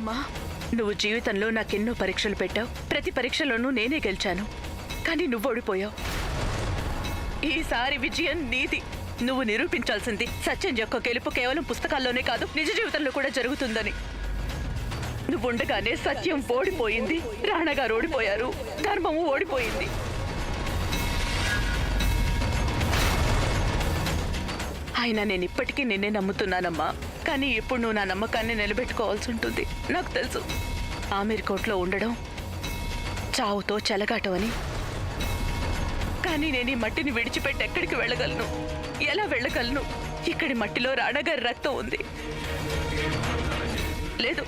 అమ్మా, నువ్వు జీవితంలో నాకెన్నో పరీక్షలు పెట్టావు. ప్రతి పరీక్షలోనూ నేనే గెలిచాను. కానీ నువ్వు ఓడిపోయావు. ఈసారి విజయం నీది. నువ్వు నిరూపించాల్సింది సత్యం యొక్క గెలుపు కేవలం పుస్తకాల్లోనే కాదు, నిజ జీవితంలో కూడా జరుగుతుందని. నువ్వుండగానే సత్యం ఓడిపోయింది, రాణగారు ఓడిపోయారు, ధర్మము ఓడిపోయింది. అయినా నేను ఇప్పటికీ నిన్నే నమ్ముతున్నానమ్మా. కానీ ఇప్పుడు నువ్వు నా నమ్మకాన్ని నిలబెట్టుకోవాల్సి ఉంటుంది. నాకు తెలుసు ఆమీర్ కోట్లో ఉండడం చావుతో చెలగాటం అని. కానీ నేను ఈ మట్టిని విడిచిపెట్టి ఎక్కడికి వెళ్ళగలను? ఎలా వెళ్ళగలను? ఇక్కడి మట్టిలో రాణగారి రక్తం ఉంది. లేదు,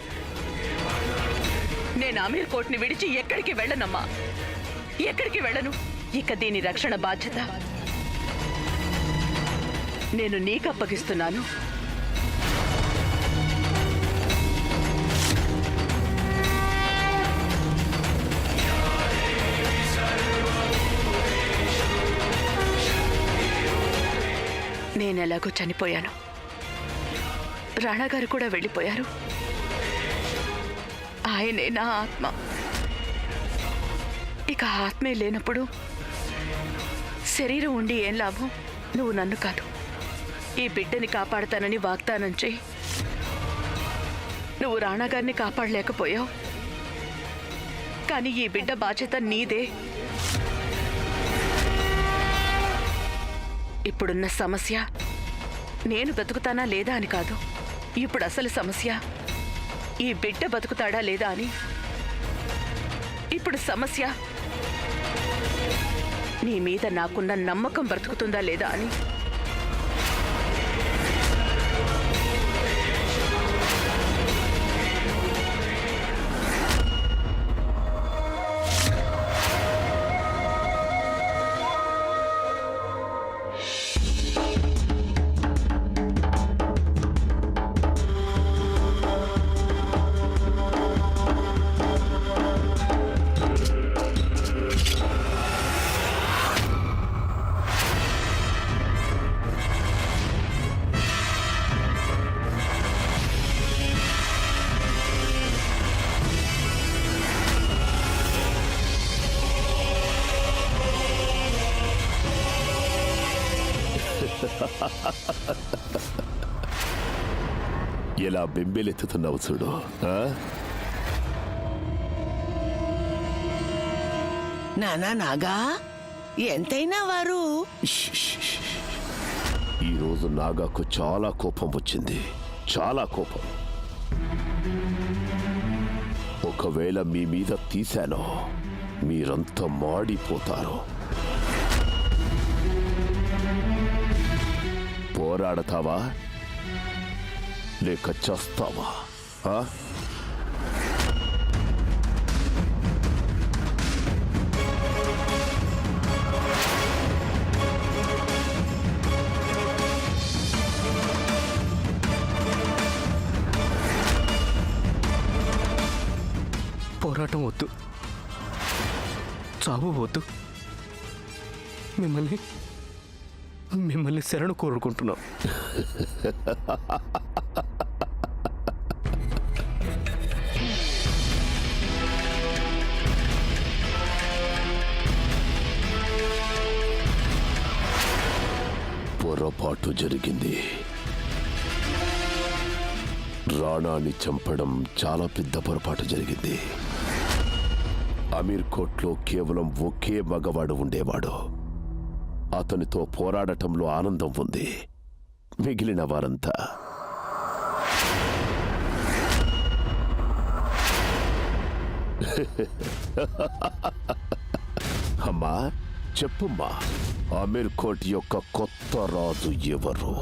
నేను ఆమీర్ కోట్ని విడిచి ఎక్కడికి వెళ్ళనమ్మా. ఎక్కడికి వెళ్ళను. ఇక దీని రక్షణ బాధ్యత నేను నీకు అప్పగిస్తున్నాను. నేనెలాగో చనిపోయాను, రాణాగారు కూడా వెళ్ళిపోయారు. ఆయనే నా ఆత్మ. ఇక ఆత్మే లేనప్పుడు శరీరం ఉండి ఏం లాభం? నువ్వు నన్ను కాదు, ఈ బిడ్డని కాపాడతానని వాగ్దానం చేయి. నువ్వు రాణాగారిని కాపాడలేకపోయావు, కానీ ఈ బిడ్డ బాధ్యత నీదే. ఇప్పుడున్న సమస్య నేను బతుకుతానా లేదా అని కాదు. ఇప్పుడు అసలు సమస్య ఈ బిడ్డ బతుకుతాడా లేదా అని. ఇప్పుడు సమస్య నీ మీద నాకున్న నమ్మకం బ్రతుకుతుందా లేదా అని. ఎలా బెంబెలెత్తుతున్నావు చూడు. నానా నాగా, ఎంతైనా వారు. ఈరోజు నాగాకు చాలా కోపం వచ్చింది, చాలా కోపం. ఒకవేళ మీ మీద తీశానో మీరంతా మాడిపోతారు. పోరాడతావా లేక చస్తావా? పోరాటం వద్దు, చావు వద్దు. మిమ్మల్ని శరణు కోరుకుంటున్నాం. పొరపాటు జరిగింది. రాణాని చంపడం చాలా పెద్ద పొరపాటు జరిగింది. అమీర్ కోట్లో కేవలం ఒకే మగవాడు ఉండేవాడు. అతనితో పోరాడటంలో ఆనందం ఉంది. మిగిలిన వారంతా అమ్మా చెప్పుమ్మా, అమీర్ కోట్ యొక్క కొత్త రాజు ఎవరు?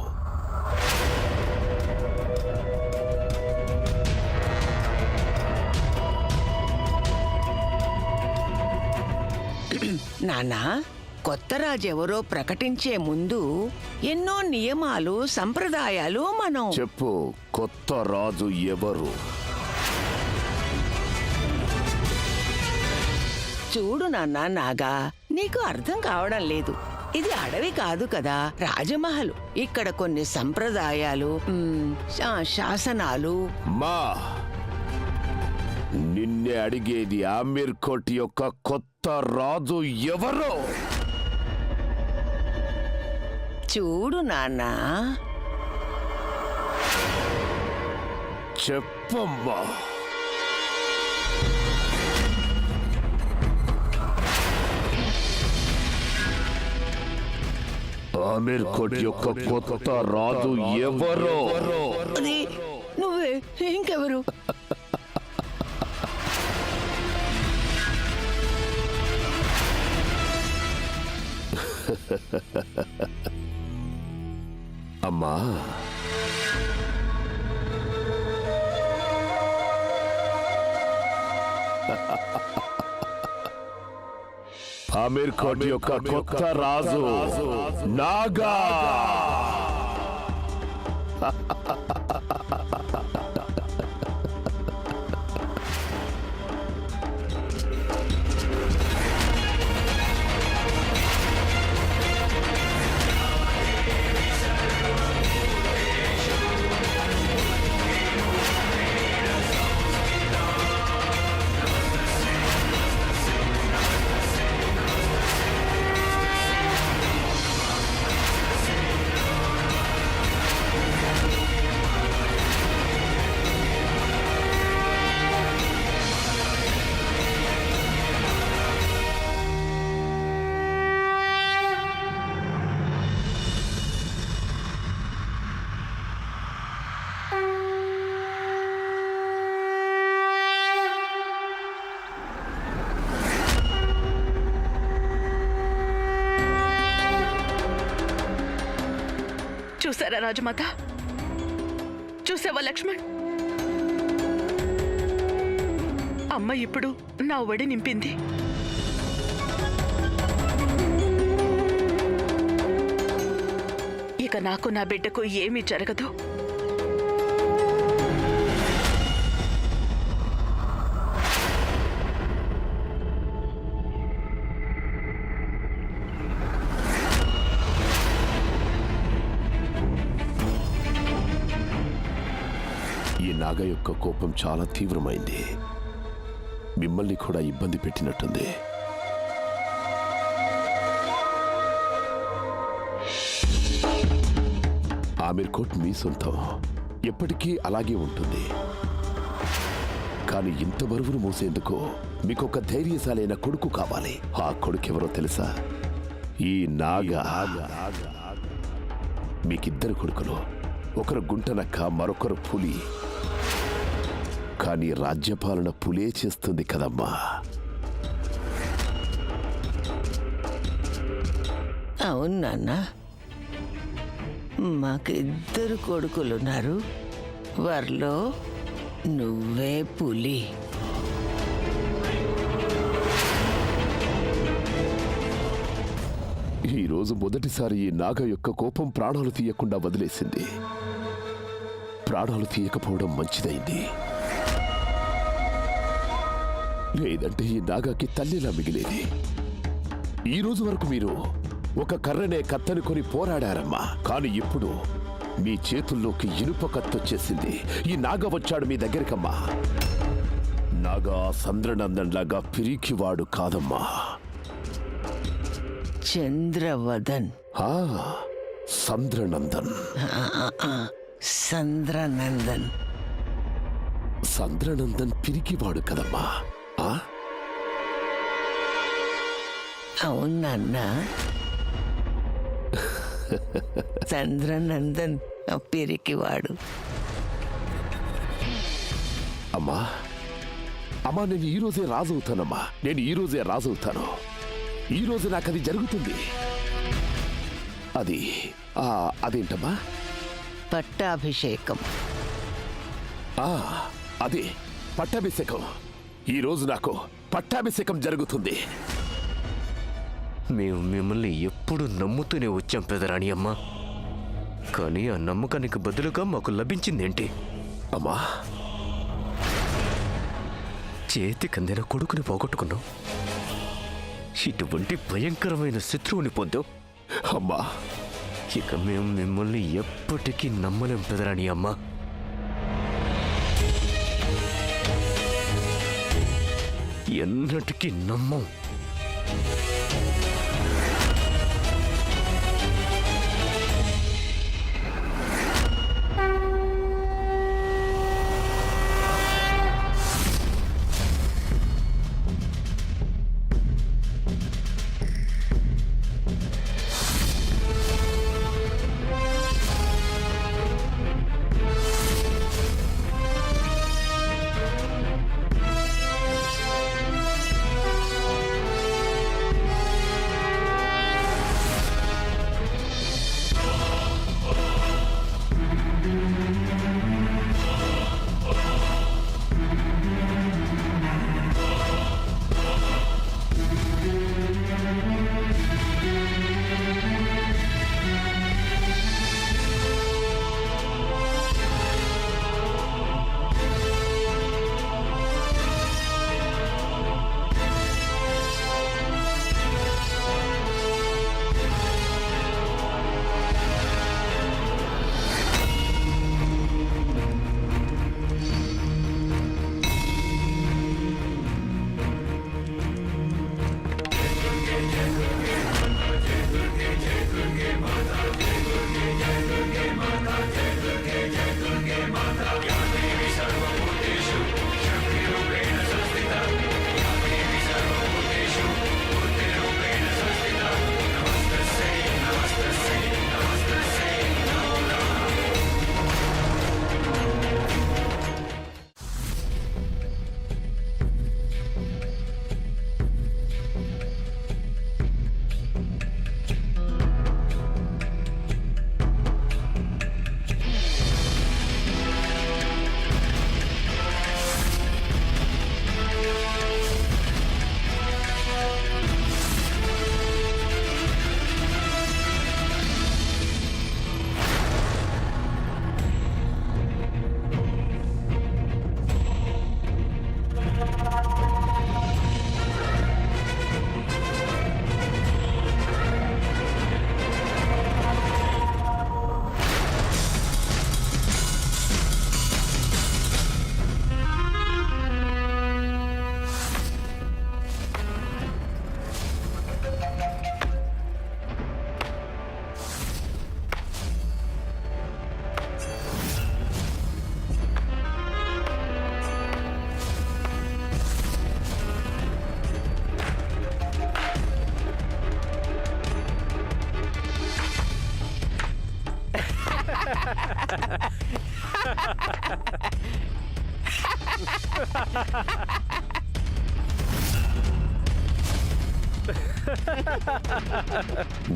నానా, కొత్త రాజెవరో ప్రకటించే ముందు ఎన్నో నియమాలు, సంప్రదాయాలు మనం. చెప్పు, కొత్త రాజు ఎవరు? చూడు నాన్నా నాగా, నీకు అర్థం కావడం లేదు. ఇది అడవి కాదు కదా, రాజమహల్. ఇక్కడ కొన్ని సంప్రదాయాలు, శాసనాలు. మా నిన్నే అడిగేది ఆమీర్ కోట్ యొక్క కొత్త రాజు ఎవరో? చూడు నాన్న, చెప్పమ్మా. ఆమీర్ కోట్ యొక్క కొత్త రాజు ఎవరో? అది నువ్వే, ఇంకెవరు? అమ్మా, ఆమీర్ కోట్ యొక్క కొత్త రాజు నాగా. చూసారా రాజమాత? చూసావా లక్ష్మణ్? అమ్మ ఇప్పుడు నా ఒడి నింపింది. ఇక నాకు నా బిడ్డకు ఏమీ జరగదు. ఈ నాగ యొక్క కోపం చాలా తీవ్రమైంది. మిమ్మల్ని కూడా ఇబ్బంది పెట్టినట్టుంది. ఆమీర్ కోట్ మీ సొంతం, ఎప్పటికీ అలాగే ఉంటుంది. కానీ ఇంత బరువును మోసేందుకు మీకొక ధైర్యశాలైన కొడుకు కావాలి. ఆ కొడుకెవరో తెలుసా? ఈ నాగా. మీకిద్దరు కొడుకులు, ఒకరు గుంటనక్క, మరొకరు పులి. కానీ రాజ్యపాలన పులే చేస్తుంది కదమ్మా. అవును నాన్న, మాకు ఇద్దరు కొడుకులున్నారు. వారిలో నువ్వే పులి. ఈరోజు మొదటిసారి ఈ నాగ యొక్క కోపం ప్రాణాలు తీయకుండా వదిలేసింది. ప్రాణాలు తీయకపోవడం మంచిదైంది. లేదంటే ఈ నాగాకి తల్లిలా మిగిలేది. ఈ రోజు వరకు మీరు ఒక కర్రనే కత్తని కొని పోరాడారమ్మా. కానీ ఇప్పుడు మీ చేతుల్లోకి ఇనుప కత్తొచ్చేసింది. ఈ నాగ వచ్చాడు మీ దగ్గరికమ్మా. నాగా సంద్రనందన్ లాగా పిరికివాడు కాదమ్మా. చంద్రవదన్. సంద్రనందన్. సంద్రనందన్. సంద్రనందన్ పిరికివాడు కదమ్మా. అవునన్న, చంద్రనందన్ పిరికివాడు. అమ్మా, అమ్మా, నేను ఈ రోజే రాజు అవుతానమ్మా. నేను ఈ రోజే రాజు అవుతాను. ఈ రోజు నాకు అది జరుగుతుంది. అదేంటమ్మా? పట్టాభిషేకం. అదే పట్టాభిషేకం. ఈ రోజు నాకు పట్టాభిషేకం జరుగుతుంది. మేము మిమ్మల్ని ఎప్పుడు నమ్ముతూనే వచ్చాం పెదరాణి అమ్మ. కానీ ఆ నమ్మకానికి బదులుగా మాకు లభించిందేంటి? అమ్మా, చేతికందిన కొడుకుని పోగొట్టుకున్నాం. ఇటువంటి భయంకరమైన శత్రువుని పొందాం. అమ్మా, ఇక మేము మిమ్మల్ని ఎప్పటికీ నమ్మలేం పెదరాణి అమ్మ. ఎన్నటికీ నమ్మం.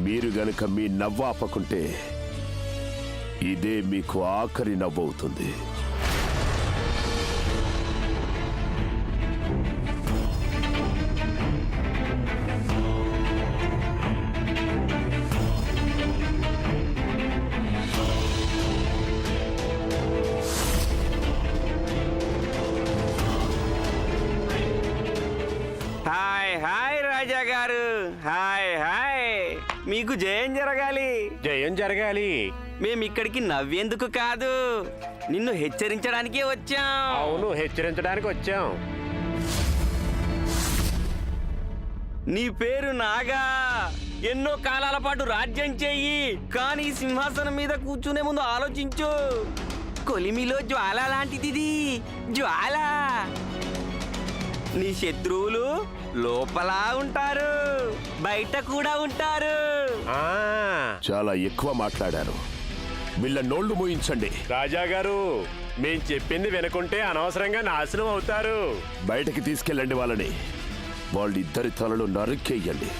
మీరు గనుక మీ నవ్వు ఆపకుంటే ఇదే మీకు ఆఖరి నవ్వవుతుంది. హాయ్ హాయ్ రాజా గారు, హాయ్ హాయ్. మీకు జయం జరగాలి. జయం జరగాలి. మేము ఇక్కడికి నవ్వేందుకు కాదు, నిన్ను హెచ్చరించడానికే వచ్చాం. అవును, హెచ్చరించడానికి వచ్చాం. నీ పేరు నాగా. ఎన్నో కాలాల పాటు రాజ్యం చెయ్యి, కానీ సింహాసనం మీద కూర్చునే ముందు ఆలోచించు. కొలిమిలో జ్వాల లాంటిది, జ్వాల. నీ శత్రువులు లోపల ఉంటారు, బయట కూడా ఉంటారు. ఆ చాలా ఎక్కువ మాట్లాడారు. వీళ్ళ నోళ్లు మూయించండి. రాజా గారు, మేం చెప్పింది వినకుంటే అనవసరంగా నాశనం అవుతారు. బయటకి తీసుకెళ్ళండి వాళ్ళని. వాళ్ళిద్దరి తలలు నరికేయండి.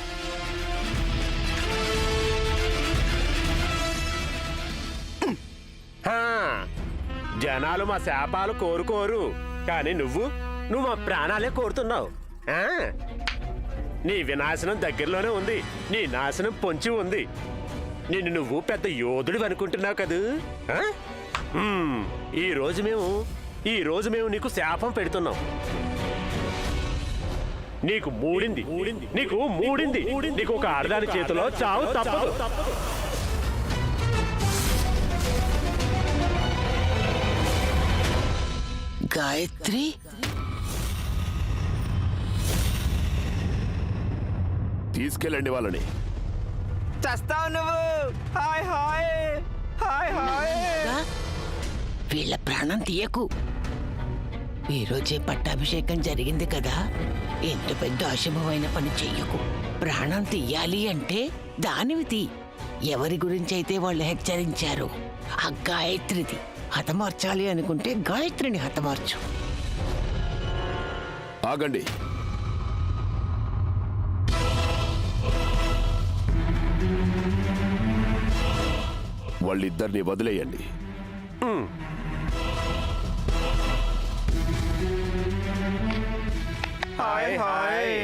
హా, జనాలు మా శాపాలు కోరుకోరు, కానీ నువ్వు మా ప్రాణాలే కోరుతున్నావు. ఆ? నీ వినాశనం దగ్గరలోనే ఉంది, నీ నాశనం పొంచి ఉంది. నిన్ను నువ్వు పెద్ద యోధుడు అనుకుంటున్నావు కదూ. ఆ? ఈ రోజు మేము నీకు శాపం పెడుతున్నాం. నీకు మూడింది, నీకు ఒక ఆడదాని చేతిలో చావు తప్పదు. గాయత్రి, తీసుకెళ్ళండి వాళ్ళని. చస్తావు నువ్వు. Hi hi hi hi. Naga, వీళ్ళ ప్రాణం తీయకు. ఈరోజే పట్టాభిషేకం జరిగింది కదా, ఎంత పెద్ద అశుభమైన పని చెయ్యకు. ప్రాణం తీయాలి అంటే దానివి తీ. ఎవరి గురించి అయితే వాళ్ళు హెచ్చరించారు ఆ గాయత్రిది హతమార్చాలి అనుకుంటే గాయత్రిని హతమార్చు. ఆగండి. వాళ్ళిద్దరిని వదిలేయండి. Hi hi.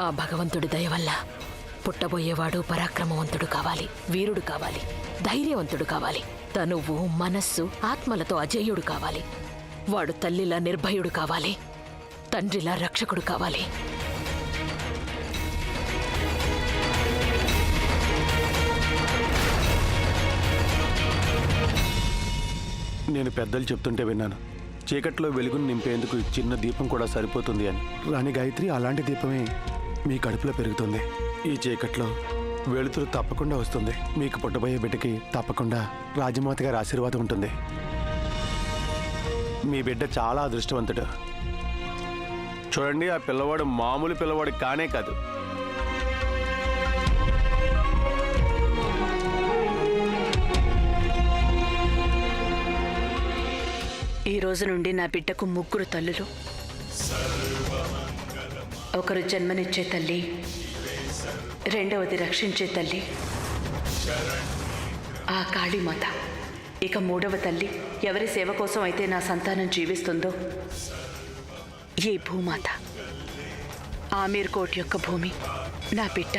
ఆ భగవంతుడి దయ వల్ల పుట్టబోయేవాడు పరాక్రమవంతుడు కావాలి, వీరుడు కావాలి, ధైర్యవంతుడు కావాలి, తనువు మనస్సు ఆత్మలతో అజేయుడు కావాలి. వాడు తల్లిలా నిర్భయుడు కావాలి, తండ్రిలా రక్షకుడు కావాలి. నేను పెద్దలు చెప్తుంటే విన్నాను, చీకట్లో వెలుగును నింపేందుకు చిన్న దీపం కూడా సరిపోతుంది అని. రాణి గాయత్రి అలాంటి దీపమే మీ కడుపులో పెరుగుతుంది. ఈ చీకట్లో వెలుతురు తప్పకుండా వస్తుంది. మీకు పుట్టబోయే బిడ్డకి తప్పకుండా రాజమాత గారి ఆశీర్వాదం ఉంటుంది. మీ బిడ్డ చాలా అదృష్టవంతుడు. చూడండి, ఆ పిల్లవాడు మామూలు పిల్లవాడు కానే కాదు. ఈ రోజు నుండి నా బిడ్డకు 3 తల్లులు. ఒకరు జన్మనిచ్చే తల్లి, రెండవది రక్షించే తల్లి ఆ కాళీమాత, ఇక 3వ తల్లి ఎవరి సేవ కోసం అయితే నా సంతానం జీవిస్తుందో ఈ భూమాత. ఆమీర్ కోట్ యొక్క భూమి నా బిడ్డ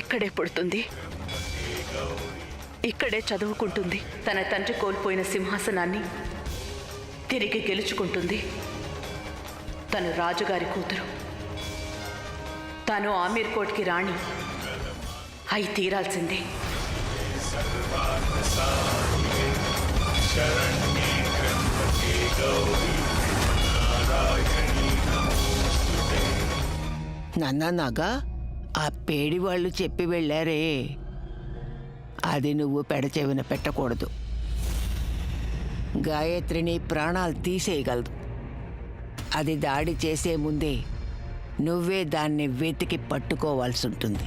ఇక్కడే పుడుతుంది, ఇక్కడే చదువుకుంటుంది, తన తండ్రి కోల్పోయిన సింహాసనాన్ని తిరిగి గెలుచుకుంటుంది. తను రాజుగారి కూతురు, తాను ఆమీర్ కోట్కి రాణి అయి తీరాల్సిందే. నాగా, ఆ పేడి వాళ్ళు చెప్పి వెళ్ళారే, అది నువ్వు పెడచెవిన పెట్టకూడదు. గాయత్రిని ప్రాణాలు తీసేయగలదు. అది దాడి చేసే ముందే నువ్వే దాన్ని వెతికి పట్టుకోవాల్సి ఉంటుంది.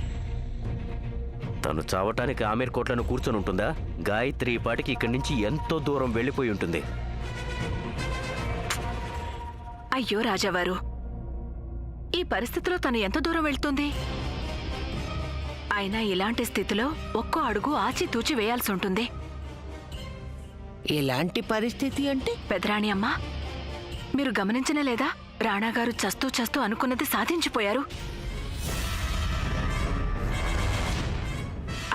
తను చావటానికి ఆమీర్ కోట్లను కూర్చొని ఉంటుందా? గాయత్రి ఈ పాటికి ఇక్కడి నుంచి ఎంతో దూరం వెళ్ళిపోయి ఉంటుంది. అయ్యో రాజావారు, ఈ పరిస్థితిలో తను ఎంత దూరం వెళ్తుంది? అయినా ఇలాంటి స్థితిలో ఒక్కో అడుగు ఆచితూచి వేయాల్సి ఉంటుంది. ఇలాంటి పరిస్థితి అంటే? పెదరాణి అమ్మా, మీరు గమనించనే లేదా? రాణాగారు చస్తూ చస్తూ అనుకున్నది సాధించిపోయారు.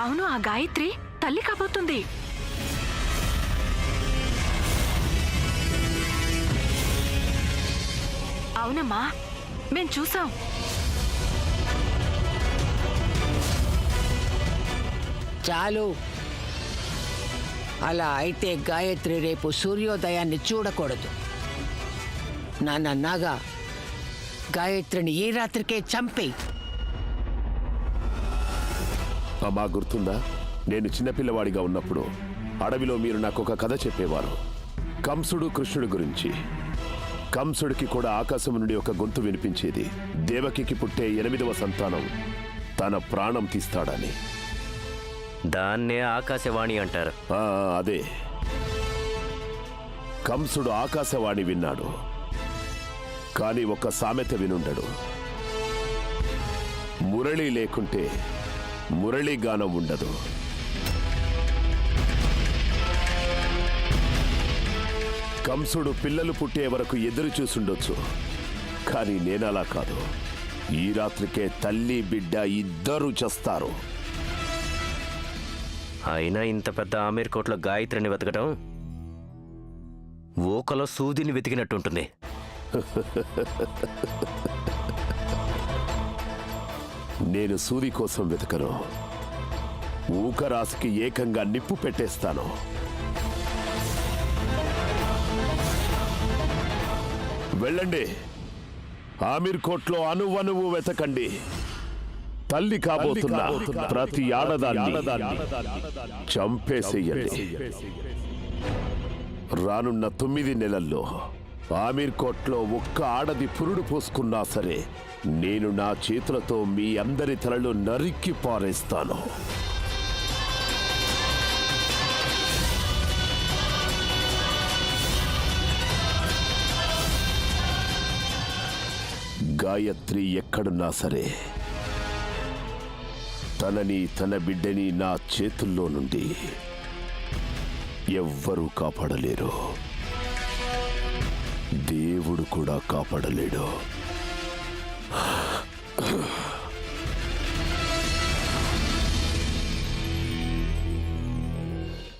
అవును, ఆ గాయత్రి తల్లి కాబోతుంది. అవునమ్మా, మేం చూసాం. చాలు. అలా అయితే గాయత్రి రేపు సూర్యోదయాన్ని చూడకూడదు. నాగా, గాయత్రిని ఈ రాత్రికే చంపేయి. అమ్మా, గుర్తుందా? నేను చిన్నపిల్లవాడిగా ఉన్నప్పుడు అడవిలో మీరు నాకు ఒక కథ చెప్పేవారు, కంసుడు కృష్ణుడి గురించి. కంసుడికి కూడా ఆకాశం నుండి ఒక గొంతు వినిపించేది, దేవకికి పుట్టే 8వ సంతానం తన ప్రాణం తీస్తాడని. దాన్నే ఆకాశవాణి అంటారు. అదే. కంసుడు ఆకాశవాణి విన్నాడు, కానీ ఒక సామెత వినుండడు. మురళి లేకుంటే మురళీగానం ఉండదు. కంసుడు పిల్లలు పుట్టే వరకు ఎదురు చూసుండొచ్చు, కానీ నేనలా కాదు. ఈ రాత్రికే తల్లి బిడ్డ ఇద్దరూ చేస్తారు. అయినా ఇంత పెద్ద ఆమీర్ కోట్లో గాయత్రిని వెతకడం ఓకలో సూదిని వెతికినట్టుంటుంది. నేను సూది కోసం వెతకను, ఊకరాశికి ఏకంగా నిప్పు పెట్టేస్తాను. వెళ్ళండి, ఆమీర్ కోట్లో అణువణువు వెతకండి. తల్లి కాబోతున్న ప్రతి ఆడదాన్ని చంపేసేయండి. రానున్న 9 నెలల్లో ఆమీర్ కోట్లో ఒక్క ఆడది పురుడు పోసుకున్నా సరే నేను నా చేతులతో మీ అందరి తలలు నరికి పారేస్తాను. గాయత్రి ఎక్కడున్నా సరే తనని తన బిడ్డని నా చేతుల్లో నుండి ఎవ్వరూ కాపాడలేరు, దేవుడు కూడా కాపాడలేడు.